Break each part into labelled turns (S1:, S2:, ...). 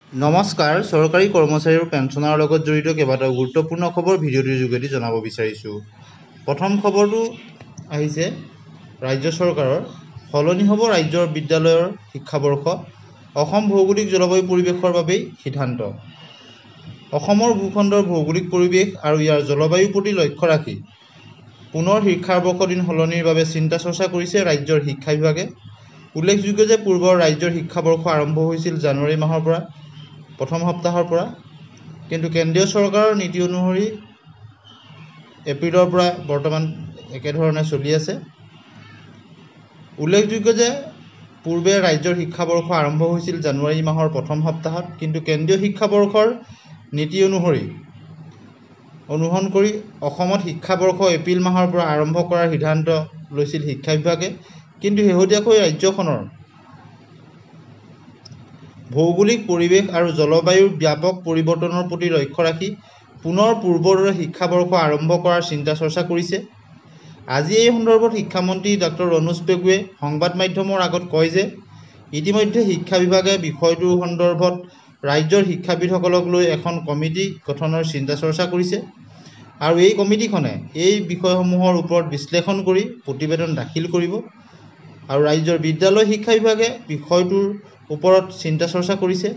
S1: নমস্কাৰ, চৰকাৰী কৰ্মচাৰী আৰু পেঞ্চনাৰৰ লগত জড়িত কেইবাটাও গুৰুত্বপূৰ্ণ খবৰ ভিডিঅ'টিৰ যোগেদি জনাব বিচাৰিছোঁ। প্ৰথম খবৰটো আহিছে ৰাজ্য চৰকাৰৰ সলনি হ'ব ৰাজ্যৰ বিদ্যালয়ৰ শিক্ষাবৰ্ষ, অসম ভৌগোলিক জলবায়ু পৰিৱেশৰ বাবেই সিদ্ধান্ত। অসমৰ ভূখণ্ডৰ ভৌগোলিক পৰিৱেশ আৰু ইয়াৰ জলবায়ুৰ প্ৰতি লক্ষ্য ৰাখি পুনৰ শিক্ষাবৰ্ষ দিন সলনিৰ বাবে চিন্তা চৰ্চা কৰিছে ৰাজ্যৰ শিক্ষা বিভাগে। উল্লেখযোগ্য যে পূৰ্বৰ ৰাজ্যৰ শিক্ষাবৰ্ষ আৰম্ভ হৈছিল জানুৱাৰী মাহৰ পৰা প্ৰথম সপ্তাহৰ পৰা, কিন্তু কেন্দ্ৰীয় চৰকাৰৰ নীতি অনুসৰি এপ্ৰিলৰ পৰা বৰ্তমান একেধৰণে চলি আছে। উল্লেখযোগ্য যে পূৰ্বে ৰাজ্যৰ শিক্ষাবৰ্ষ আৰম্ভ হৈছিল জানুৱাৰী মাহৰ প্ৰথম সপ্তাহত, কিন্তু কেন্দ্ৰীয় শিক্ষাবৰ্ষৰ নীতি অনুসৰণ কৰি অসমত শিক্ষাবৰ্ষ এপ্ৰিল মাহৰ পৰা আৰম্ভ কৰাৰ সিদ্ধান্ত লৈছিল শিক্ষা বিভাগে। কিন্তু শেহতীয়াকৈ ৰাজ্যখনৰ ভৌগোলিক পৰিৱেশ আৰু জলবায়ুৰ ব্যাপক পৰিৱৰ্তনৰ প্ৰতি লক্ষ্য ৰাখি পুনৰ পূৰ্বৰ দৰে শিক্ষাবৰ্ষ আৰম্ভ কৰাৰ চিন্তা চৰ্চা কৰিছে। আজি এই সন্দৰ্ভত শিক্ষামন্ত্ৰী ডক্টৰ ৰণোজ পেগুৱে সংবাদ মাধ্যমৰ আগত কয় যে ইতিমধ্যে শিক্ষা বিভাগে বিষয়টোৰ সন্দৰ্ভত ৰাজ্যৰ শিক্ষাবিদসকলক লৈ এখন কমিটি গঠনৰ চিন্তা চৰ্চা কৰিছে আৰু এই কমিটিখনে এই বিষয়সমূহৰ ওপৰত বিশ্লেষণ কৰি প্ৰতিবেদন দাখিল কৰিব। আৰু ৰাজ্যৰ বিদ্যালয় শিক্ষা বিভাগে বিষয়টোৰ ওপৰত চিন্তা চৰ্চা কৰিছে।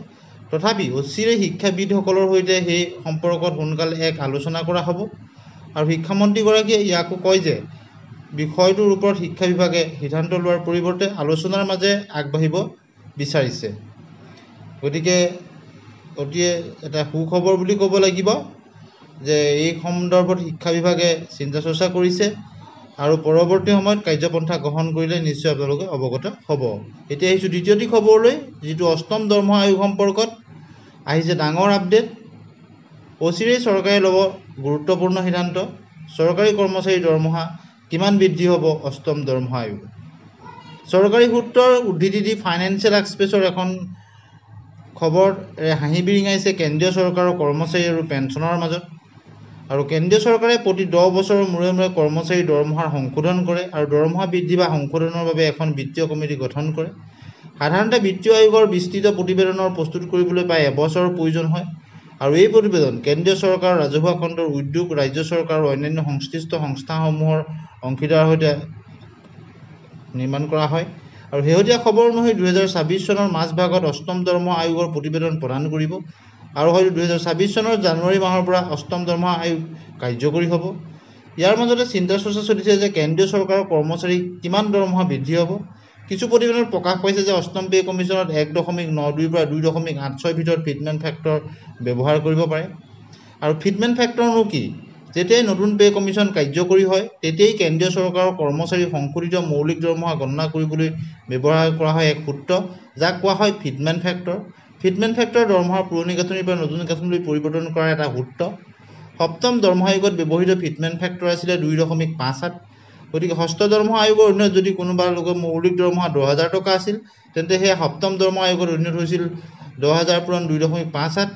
S1: তথাপি অচিৰেই শিক্ষাবিদসকলৰ সৈতে সেই সম্পৰ্কত সোনকালে এক আলোচনা কৰা হ'ব। আৰু শিক্ষামন্ত্ৰীগৰাকীয়ে ইয়াকো কয় যে বিষয়টোৰ ওপৰত শিক্ষা বিভাগে সিদ্ধান্ত লোৱাৰ পৰিৱৰ্তে আলোচনাৰ মাজেৰে আগবাঢ়িব বিচাৰিছে। গতিকে অতি এটা সুখবৰ বুলি ক'ব লাগিব যে এই সন্দৰ্ভত শিক্ষা বিভাগে চিন্তা চৰ্চা কৰিছে আৰু পৰৱৰ্তী সময়ত কাৰ্যপন্থা গ্ৰহণ কৰিলে নিশ্চয় আপোনালোকে অৱগত হ'ব। এতিয়া আহিছোঁ দ্বিতীয়টি খবৰলৈ, যিটো অষ্টম দৰমহা আয়োগ সম্পৰ্কত আহিছে ডাঙৰ আপডেট। অচিৰেই চৰকাৰে ল'ব গুৰুত্বপূৰ্ণ সিদ্ধান্ত। চৰকাৰী কৰ্মচাৰীৰ দৰমহা কিমান বৃদ্ধি হ'ব অষ্টম দৰমহা আয়োগ। চৰকাৰী সূত্ৰৰ উদ্ধৃতি দি ফাইনেন্সিয়েল এক্সপ্ৰেছৰ এখন খবৰে হাঁহি বিৰিঙাইছে কেন্দ্ৰীয় চৰকাৰৰ কৰ্মচাৰী আৰু পেঞ্চনৰ মাজত। আৰু কেন্দ্ৰীয় চৰকাৰে প্ৰতি 10 বছৰৰ মূৰে মূৰে কৰ্মচাৰীৰ দৰমহাৰ সংশোধন কৰে আৰু দৰমহা বৃদ্ধি বা সংশোধনৰ বাবে এখন বিত্তীয় কমিটি গঠন কৰে। সাধাৰণতে বিত্তীয় আয়োগৰ বিস্তৃত প্ৰতিবেদনৰ প্ৰস্তুত কৰিবলৈ প্ৰায় এবছৰৰ প্ৰয়োজন হয় আৰু এই প্ৰতিবেদন কেন্দ্ৰীয় চৰকাৰৰ ৰাজহুৱা খণ্ডৰ উদ্যোগ, ৰাজ্য চৰকাৰ আৰু অন্যান্য সংশ্লিষ্ট সংস্থাসমূহৰ অংশীদাৰৰ সৈতে নিৰ্মাণ কৰা হয়। আৰু শেহতীয়া খবৰ অনুসৰি 2026 চনৰ মাজভাগত অষ্টম দৰমহা আয়োগৰ প্ৰতিবেদন প্ৰদান কৰিব আৰু হয়তো 2026 চনৰ জানুৱাৰী মাহৰ পৰা অষ্টম দৰমহা আয়োগ কাৰ্যকৰী হ'ব। ইয়াৰ মাজতে চিন্তা চৰ্চা চলিছে যে কেন্দ্ৰীয় চৰকাৰৰ কৰ্মচাৰী কিমান দৰমহা বৃদ্ধি হ'ব। কিছু প্ৰতিবেদনত প্ৰকাশ পাইছে যে অষ্টম পে' কমিশ্যনত 1.92 পৰা 2.86 ভিতৰত ফিটমেণ্ট ফেক্টৰ ব্যৱহাৰ কৰিব পাৰে। আৰু ফিটমেণ্ট ফেক্টৰনো কি? যেতিয়াই নতুন পে' কমিশ্যন কাৰ্যকৰী হয় তেতিয়াই কেন্দ্ৰীয় চৰকাৰৰ কৰ্মচাৰীৰ সংশোধিত মৌলিক দৰমহা গণনা কৰিবলৈ ব্যৱহাৰ কৰা হয় এক সূত্ৰ, যাক কোৱা হয় ফিটমেণ্ট ফেক্টৰ। ফিটমেণ্ট ফেক্টৰ দৰমহাৰ পুৰণি গাঁথনিৰ পৰা নতুন গাঁথনিলৈ পৰিৱৰ্তন কৰাৰ এটা সূত্ৰ। সপ্তম দৰমহা আয়োগত ব্যৱহৃত ফিটমেণ্ট ফেক্টৰ আছিলে 2.57। গতিকে ষষ্ঠ দৰমহা আয়োগৰ অধীনত যদি কোনোবা লোকৰ মৌলিক দৰমহা 10,000 টকা আছিল, তেন্তে সেয়া সপ্তম দৰমহা আয়োগৰ অধীনত হৈছিল 10,000 পূৰণ 2.57।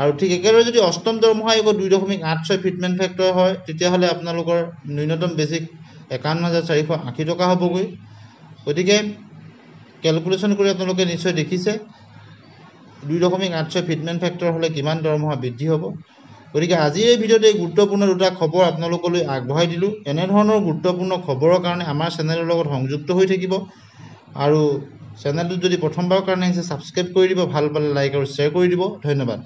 S1: আৰু ঠিক একেদৰে যদি অষ্টম দৰমহা আয়োগত 2.86 ফিটমেণ্ট ফেক্টৰ হয়, তেতিয়াহ'লে আপোনালোকৰ ন্যূনতম বেছিক 51,480 টকা হ'বগৈ। গতিকে কেলকুলেশ্যন কৰি আপোনালোকে নিশ্চয় দেখিছে 2.86 ফিটমেণ্ট ফেক্টৰ হ'লে কিমান দৰমহা বৃদ্ধি হ'ব। গতিকে আজিৰ এই ভিডিঅ'ত এই গুৰুত্বপূৰ্ণ দুটা খবৰ আপোনালোকলৈ আগবঢ়াই দিলোঁ। এনেধৰণৰ গুৰুত্বপূৰ্ণ খবৰৰ কাৰণে আমাৰ চেনেলৰ লগত সংযুক্ত হৈ থাকিব আৰু চেনেলটোত যদি প্ৰথমবাৰৰ কাৰণে আহিছে ছাবস্ক্ৰাইব কৰি দিব, ভাল পালে লাইক আৰু শ্বেয়াৰ কৰি দিব। ধন্যবাদ।